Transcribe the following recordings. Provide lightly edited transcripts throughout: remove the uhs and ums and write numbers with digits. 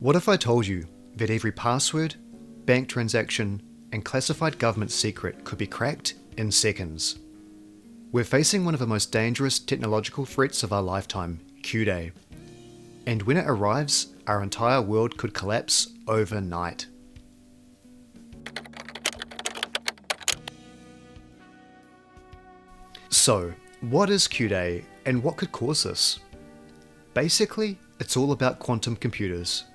What if I told you that every password, bank transaction, and classified government secret could be cracked in seconds? We're facing one of the most dangerous technological threats of our lifetime, Q-Day. And when it arrives, our entire world could collapse overnight. So, what is Q-Day and what could cause this? Basically, it's all about quantum computers.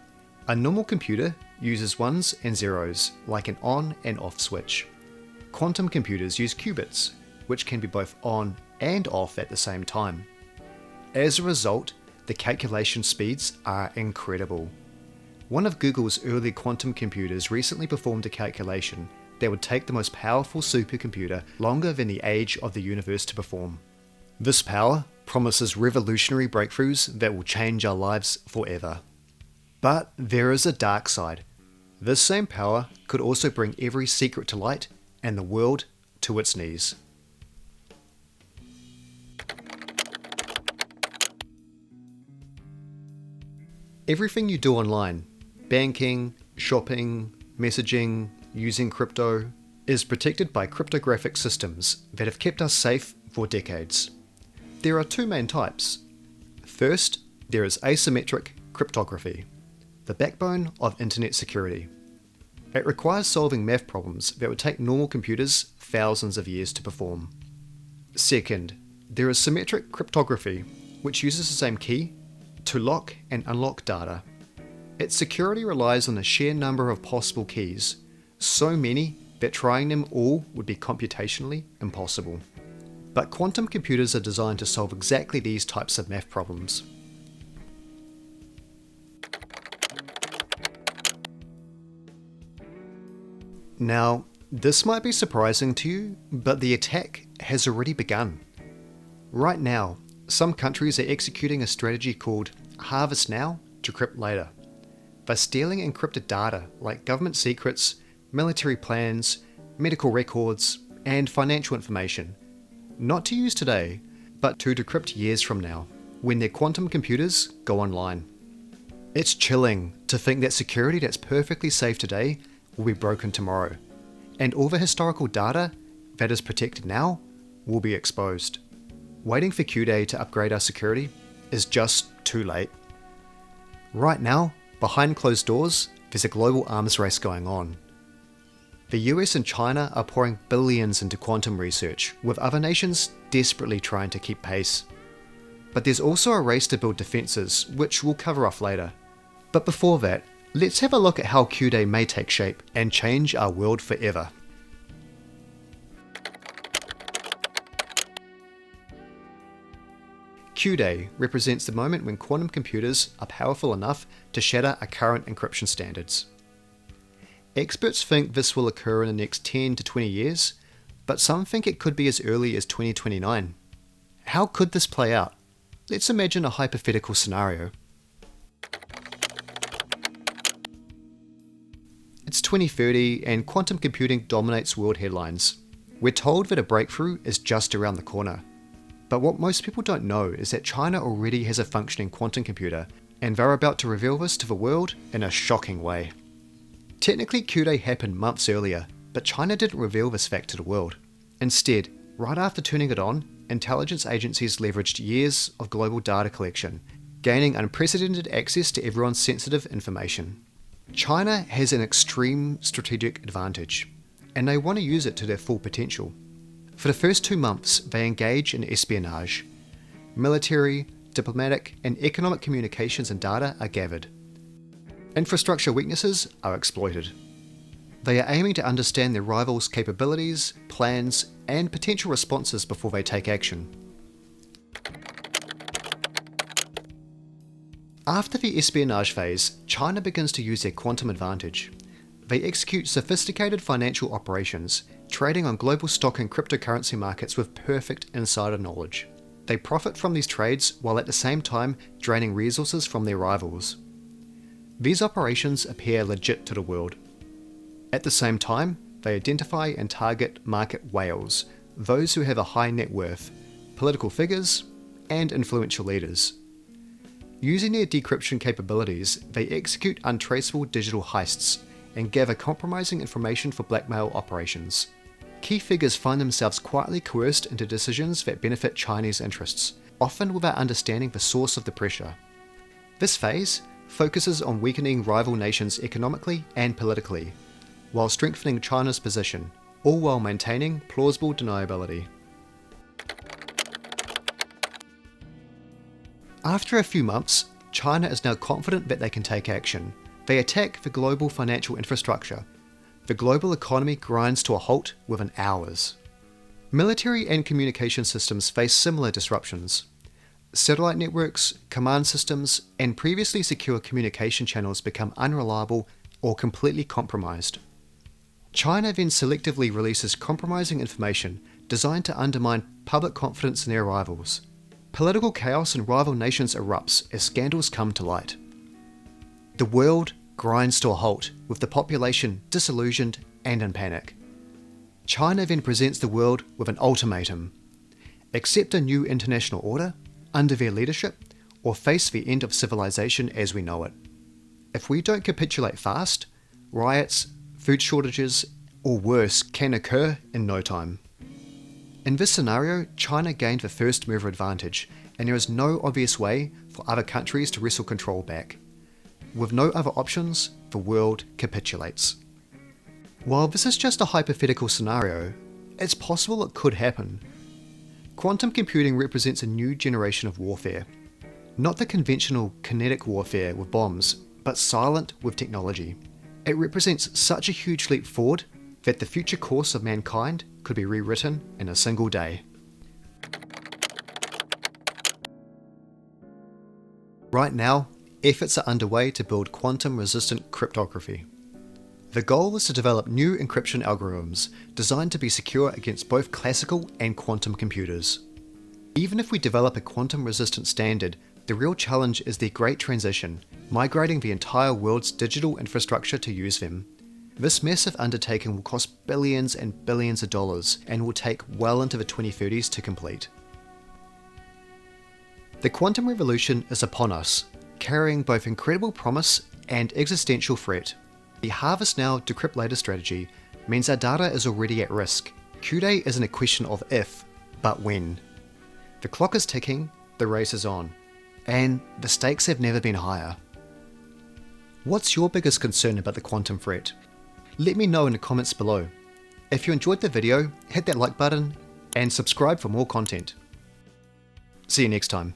A normal computer uses ones and zeros, like an on and off switch. Quantum computers use qubits, which can be both on and off at the same time. As a result, the calculation speeds are incredible. One of Google's early quantum computers recently performed a calculation that would take the most powerful supercomputer longer than the age of the universe to perform. This power promises revolutionary breakthroughs that will change our lives forever. But there is a dark side. This same power could also bring every secret to light and the world to its knees. Everything you do online, banking, shopping, messaging, using crypto, is protected by cryptographic systems that have kept us safe for decades. There are two main types. First, there is asymmetric cryptography, the backbone of internet security. It requires solving math problems that would take normal computers thousands of years to perform. Second, there is symmetric cryptography, which uses the same key to lock and unlock data. Its security relies on the sheer number of possible keys, so many that trying them all would be computationally impossible. But quantum computers are designed to solve exactly these types of math problems. Now, this might be surprising to you, but the attack has already begun. Right now, some countries are executing a strategy called Harvest Now, Decrypt Later. They're stealing encrypted data like government secrets, military plans, medical records, and financial information, not to use today, but to decrypt years from now, when their quantum computers go online. It's chilling to think that security that's perfectly safe today will be broken tomorrow, and all the historical data that is protected now will be exposed. Waiting for Q-Day to upgrade our security is just too late. Right now, behind closed doors, there's a global arms race going on. The US and China are pouring billions into quantum research, with other nations desperately trying to keep pace. But there's also a race to build defences, which we'll cover off later. But before that, let's have a look at how Q-Day may take shape and change our world forever. Q-Day represents the moment when quantum computers are powerful enough to shatter our current encryption standards. Experts think this will occur in the next 10 to 20 years, but some think it could be as early as 2029. How could this play out? Let's imagine a hypothetical scenario. It's 2030 and quantum computing dominates world headlines. We're told that a breakthrough is just around the corner. But what most people don't know is that China already has a functioning quantum computer, and they're about to reveal this to the world in a shocking way. Technically, Q-Day happened months earlier, but China didn't reveal this fact to the world. Instead, right after turning it on, intelligence agencies leveraged years of global data collection, gaining unprecedented access to everyone's sensitive information. China has an extreme strategic advantage, and they want to use it to their full potential. For the first 2 months, they engage in espionage. Military, diplomatic, and economic communications and data are gathered. Infrastructure weaknesses are exploited. They are aiming to understand their rivals' capabilities, plans, and potential responses before they take action. After the espionage phase, China begins to use their quantum advantage. They execute sophisticated financial operations, trading on global stock and cryptocurrency markets with perfect insider knowledge. They profit from these trades while at the same time draining resources from their rivals. These operations appear legit to the world. At the same time, they identify and target market whales, those who have a high net worth, political figures, and influential leaders. Using their decryption capabilities, they execute untraceable digital heists and gather compromising information for blackmail operations. Key figures find themselves quietly coerced into decisions that benefit Chinese interests, often without understanding the source of the pressure. This phase focuses on weakening rival nations economically and politically, while strengthening China's position, all while maintaining plausible deniability. After a few months, China is now confident that they can take action. They attack the global financial infrastructure. The global economy grinds to a halt within hours. Military and communication systems face similar disruptions. Satellite networks, command systems, and previously secure communication channels become unreliable or completely compromised. China then selectively releases compromising information designed to undermine public confidence in their rivals. Political chaos in rival nations erupts as scandals come to light. The world grinds to a halt, with the population disillusioned and in panic. China then presents the world with an ultimatum: accept a new international order under their leadership, or face the end of civilization as we know it. If we don't capitulate fast, riots, food shortages, or worse can occur in no time. In this scenario, China gained the first mover advantage, and there is no obvious way for other countries to wrestle control back. With no other options, the world capitulates. While this is just a hypothetical scenario, it's possible it could happen. Quantum computing represents a new generation of warfare. Not the conventional kinetic warfare with bombs, but silent with technology. It represents such a huge leap forward that the future course of mankind could be rewritten in a single day. Right now, efforts are underway to build quantum-resistant cryptography. The goal is to develop new encryption algorithms designed to be secure against both classical and quantum computers. Even if we develop a quantum-resistant standard, the real challenge is the great transition, migrating the entire world's digital infrastructure to use them. This massive undertaking will cost billions and billions of dollars and will take well into the 2030s to complete. The quantum revolution is upon us, carrying both incredible promise and existential threat. The harvest now, decrypt later strategy means our data is already at risk. Q-Day isn't a question of if, but when. The clock is ticking, the race is on, and the stakes have never been higher. What's your biggest concern about the quantum threat? Let me know in the comments below. If you enjoyed the video, hit that like button and subscribe for more content. See you next time.